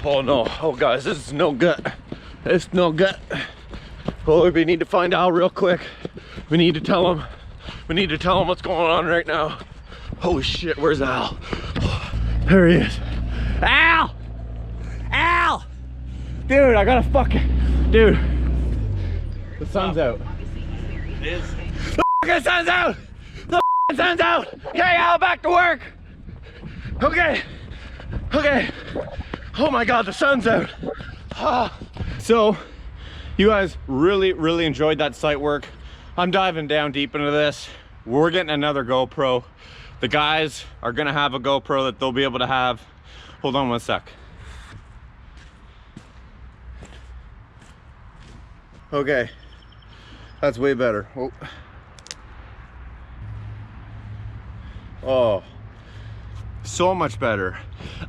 Oh no, oh guys, this is no good. It's no good. Oh, we need to find Al real quick. We need to tell him. We need to tell him what's going on right now. Holy shit, where's Al? There he is. Al! Al! Dude, I gotta fucking... Dude. The sun's out. It is. The fucking sun's out! The fucking sun's out! Okay, Al, back to work! Okay. Okay. Oh my god, the sun's out. So, you guys really enjoyed that site work. I'm diving down deep into this. We're getting another GoPro. The guys are gonna have a GoPro that they'll be able to have. Hold on one sec. Okay, that's way better. Oh, so much better.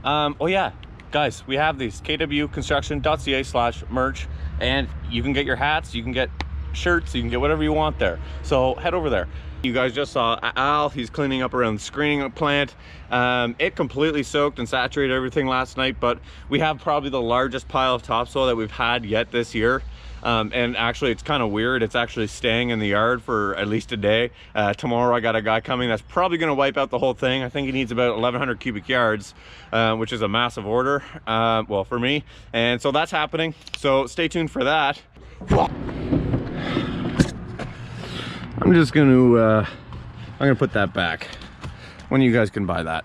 Oh yeah, guys, we have these kwconstruction.ca/merch, and you can get your hats, you can get shirts, you can get whatever you want there. So head over there. You guys just saw Al, he's cleaning up around the screening plant. It completely soaked and saturated everything last night, but we have probably the largest pile of topsoil that we've had yet this year. And actually it's kind of weird, it's actually staying in the yard for at least a day. Tomorrow I got a guy coming that's probably going to wipe out the whole thing. I think he needs about 1,100 cubic yards, which is a massive order, well, for me. And so that's happening, so stay tuned for that. I'm just gonna I'm gonna put that back when you guys can buy that.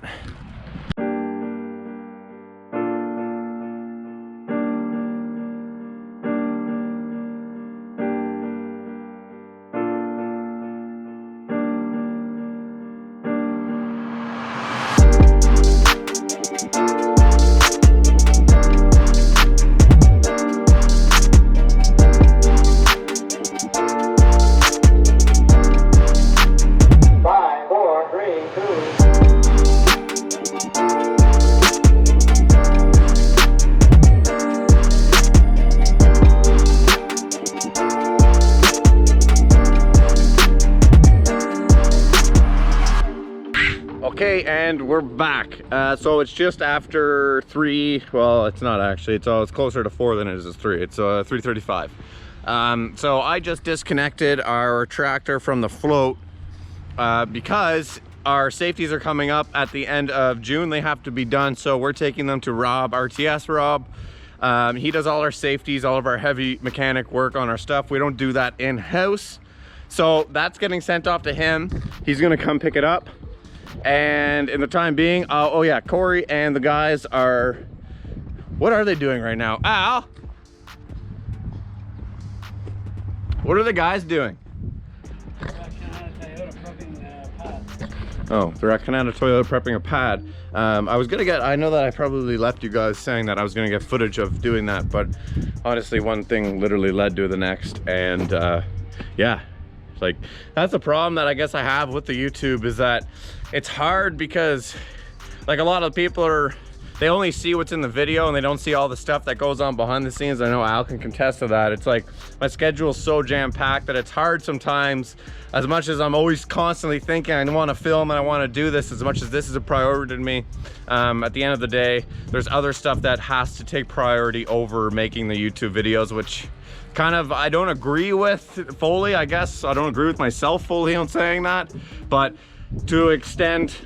Okay, and we're back. So it's just after 3. Well, it's not actually. It's closer to 4 than it is 3. It's 3:35. So I just disconnected our tractor from the float because our safeties are coming up at the end of June. They have to be done. So we're taking them to Rob, RTS Rob. He does all our safeties, all of our heavy mechanic work on our stuff. We don't do that in-house. So that's getting sent off to him. He's gonna come pick it up. And in the time being, oh yeah, Corey and the guys are, what are they doing right now? Al? What are the guys doing? Oh, they're at Canada Toyota prepping a pad. I was gonna get, I know that I probably left you guys saying that I was gonna get footage of doing that, but honestly, one thing literally led to the next, and yeah. Like, that's the problem that I guess I have with the YouTube, is that it's hard because like a lot of people they only see what's in the video and they don't see all the stuff that goes on behind the scenes. I know Al can contest to that. It's like my schedule is so jam-packed that it's hard sometimes, as much as I'm always constantly thinking I want to film and I want to do this, as much as this is a priority to me. At the end of the day, there's other stuff that has to take priority over making the YouTube videos, which kind of I don't agree with fully, I guess. I don't agree with myself fully on saying that, but to an extent,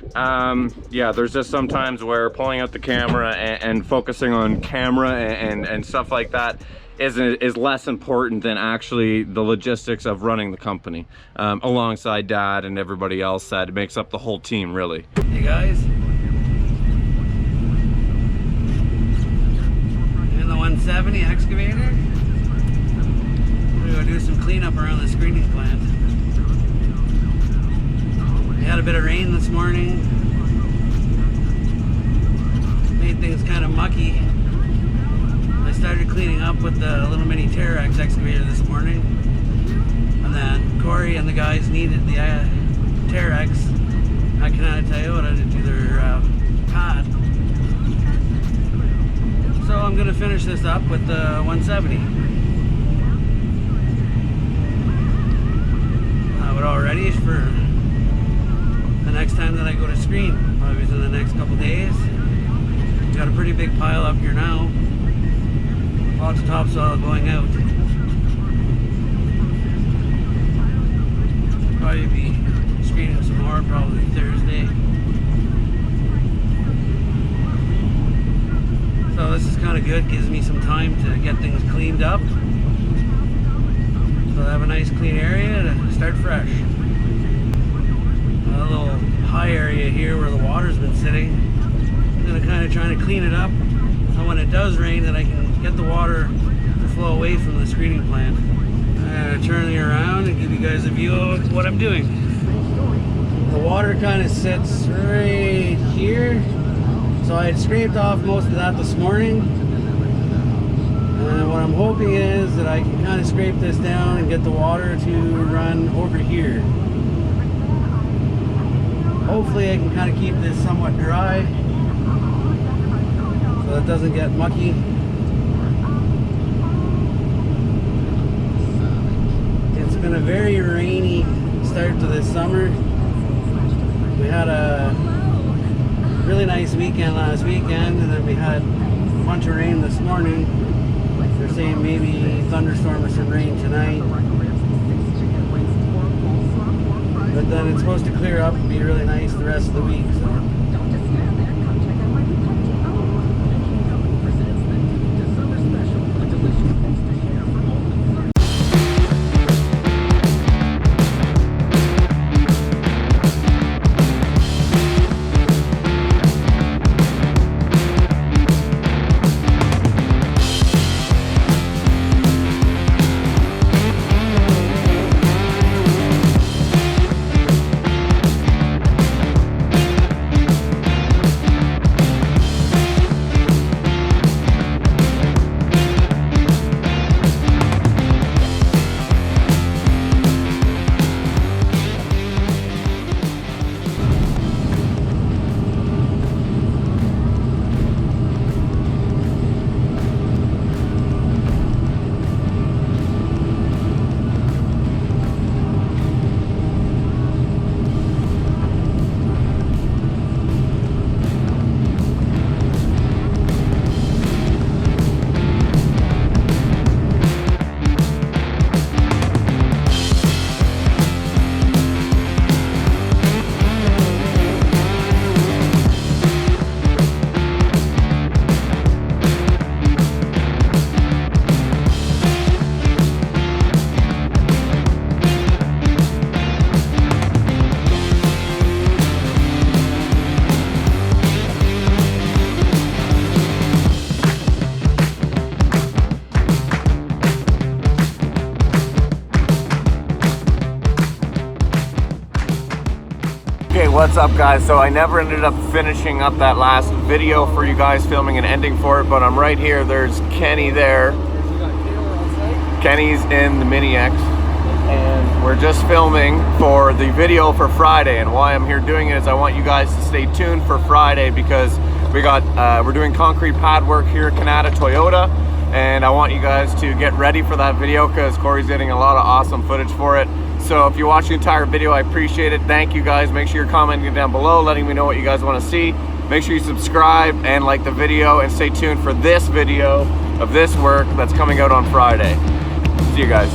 yeah, there's just sometimes where pulling out the camera and focusing on camera and stuff like that is less important than actually the logistics of running the company, alongside Dad and everybody else that makes up the whole team, really. Hey guys, in the 170 excavator, we're gonna do some cleanup around the screening plant. We had a bit of rain this morning, made things kind of mucky. I started cleaning up with the little mini Terex excavator this morning, and then Corey and the guys needed the Terex at Canada Toyota to do their pad. So I'm going to finish this up with the 170. We're all ready for the next time that I go to screen, probably within the next couple days. Got a pretty big pile up here now. Lots of topsoil going out. Probably be screening some more probably Thursday. So this is kind of good, gives me some time to get things cleaned up. So I have a nice clean area to start fresh. A little high area here where the water's been sitting. I'm gonna kind of try to clean it up so when it does rain that I can get the water to flow away from the screening plant. I'm gonna turn it around and give you guys a view of what I'm doing. The water kind of sits right here. So I had scraped off most of that this morning. And what I'm hoping is that I can kind of scrape this down and get the water to run over here. Hopefully I can kind of keep this somewhat dry so it doesn't get mucky. It's been a very rainy start to this summer. We had a really nice weekend last weekend, and then we had a bunch of rain this morning. They're saying maybe thunderstorm or some rain tonight. But then it's supposed to clear up and be really nice the rest of the week. So. What's up, guys? So I never ended up finishing up that last video for you guys, filming an ending for it, but I'm right here. There's Kenny there. Kenny's in the Mini X, and we're just filming for the video for Friday. And why I'm here doing it is I want you guys to stay tuned for Friday, because we're doing concrete pad work here at Canada Toyota, and I want you guys to get ready for that video because Corey's getting a lot of awesome footage for it. So if you watch the entire video, I appreciate it. Thank you guys. Make sure you're commenting down below, letting me know what you guys want to see. Make sure you subscribe and like the video, and stay tuned for this video of this work that's coming out on Friday. See you guys.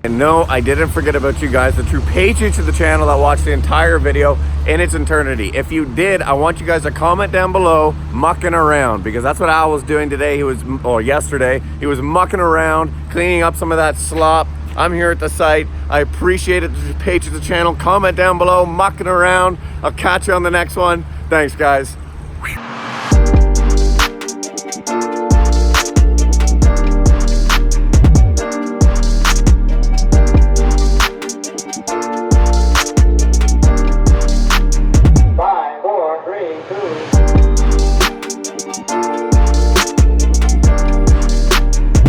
And no, I didn't forget about you guys, the true patrons of the channel that watched the entire video in its eternity. If you did, I want you guys to comment down below, mucking around, because that's what Al was doing today. Yesterday, he was mucking around, cleaning up some of that slop. I'm here at the site. I appreciate it, the patrons of the channel. Comment down below, mucking around. I'll catch you on the next one. Thanks, guys.